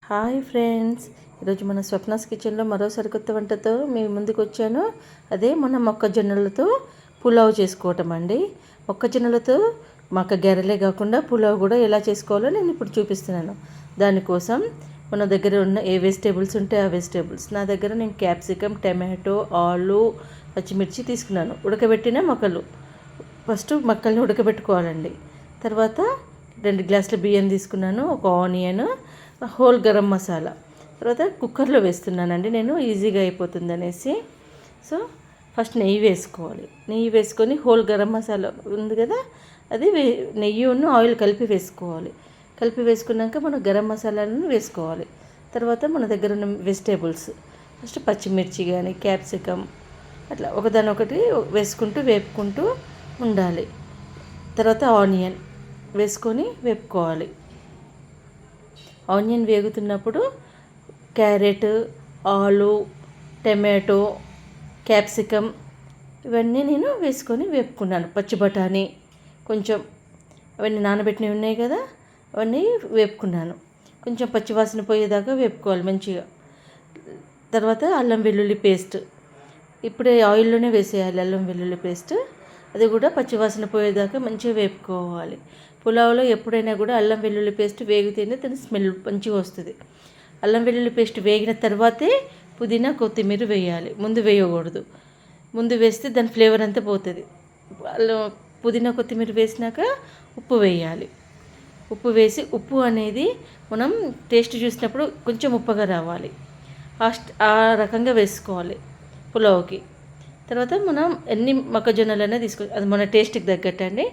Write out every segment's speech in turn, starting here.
Hi friends, ఈరోజు మన స్వప్నాస్ కిచెన్లో మరో సరికొత్త వంటతో మీ ముందుకు వచ్చాను. అదే మన మొక్కజొన్నలతో పులావ్ చేసుకోవటం అండి. మొక్కజొన్నలతో మాకు గెరలే కాకుండా పులావ్ కూడా ఎలా చేసుకోవాలో నేను ఇప్పుడు చూపిస్తున్నాను. దానికోసం మన దగ్గర ఉన్న ఏ వెజిటేబుల్స్ ఉంటే ఆ వెజిటేబుల్స్. నా దగ్గర నేను క్యాప్సికమ్, టమాటో, ఆలు, పచ్చిమిర్చి తీసుకున్నాను. ఉడకబెట్టిన మొక్కలు. ఫస్ట్ మొక్కల్ని ఉడకబెట్టుకోవాలండి. తర్వాత 2 గ్లాసుల బియ్యం తీసుకున్నాను, ఒక ఆనియన్, హోల్ గరం మసాలా. తర్వాత కుక్కర్లో వేస్తున్నానండి నేను, ఈజీగా అయిపోతుంది అనేసి. సో ఫస్ట్ నెయ్యి వేసుకొని హోల్ గరం మసాలా ఉంది కదా, అది నెయ్యి ఆయిల్ కలిపి వేసుకోవాలి. కలిపి వేసుకున్నాక మనం గరం మసాలాలను వేసుకోవాలి. తర్వాత మన దగ్గర ఉన్న వెజిటేబుల్స్ ఫస్ట్ పచ్చిమిర్చి కానీ క్యాప్సికమ్ అట్లా ఒకదానొకటి వేపుకుంటూ ఉండాలి. తర్వాత ఆనియన్ వేసుకొని వేపుకోవాలి. ఆనియన్ వేగుతున్నప్పుడు క్యారెట్, ఆలు, టమాటో, క్యాప్సికమ్ ఇవన్నీ నేను వేసుకొని వేపుకున్నాను. పచ్చి బఠానీ కొంచెం అవన్నీ నానబెట్టినవి ఉన్నాయి కదా, అవన్నీ వేపుకున్నాను. కొంచెం పచ్చివాసన పోయేదాకా వేపుకోవాలి మంచిగా. తర్వాత అల్లం వెల్లుల్లి పేస్ట్ ఇప్పుడే ఆయిల్లోనే వేసేయాలి. అల్లం వెల్లుల్లి పేస్ట్ అది కూడా పచ్చివాసన పోయేదాకా మంచిగా వేపుకోవాలి. పులావ్లో ఎప్పుడైనా కూడా అల్లం వెల్లుల్లి పేస్ట్ వేగితేనే దాని స్మెల్ మంచిగా వస్తుంది. అల్లం వెల్లుల్లి పేస్ట్ వేగిన తర్వాతే పుదీనా, కొత్తిమీర వేయాలి. ముందు వేయకూడదు. ముందు వేస్తే దాని ఫ్లేవర్ అంతా పోతుంది. పుదీనా, కొత్తిమీర వేసినాక ఉప్పు వేయాలి. ఉప్పు అనేది మనం టేస్ట్ చూసినప్పుడు కొంచెం ఉప్పగా రావాలి. ఆ రకంగా వేసుకోవాలి పులావ్కి. తర్వాత మనం ఎన్ని మొక్కజొన్నలైనా అది మన టేస్ట్కి తగ్గట్టు అండి.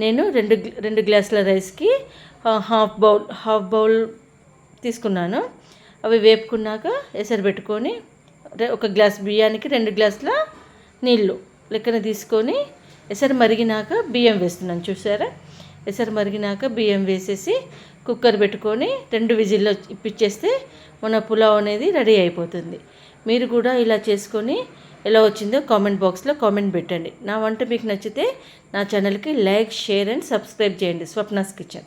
నేను 2 గ్లాసుల రైస్కి హాఫ్ బౌల్ తీసుకున్నాను. అవి వేపుకున్నాక ఎసరు పెట్టుకొని, 1 గ్లాస్ బియ్యానికి 2 గ్లాసుల నీళ్ళు లెక్కన తీసుకొని ఎసరు మరిగినాక బియ్యం వేస్తున్నాను. చూసారా, ఎసరు మరిగినాక బియ్యం వేసేసి కుక్కర్ పెట్టుకొని 2 విజిల్లో ఇప్పించేస్తే మన పులావ్ అనేది రెడీ అయిపోతుంది. మీరు కూడా ఇలా చేసుకొని ఎలా వచ్చిందో కామెంట్ బాక్స్లో కామెంట్ పెట్టండి. నా వంట మీకు నచ్చితే నా ఛానల్కి లైక్, షేర్ అండ్ సబ్స్క్రైబ్ చేయండి. స్వప్నాస్ కిచెన్.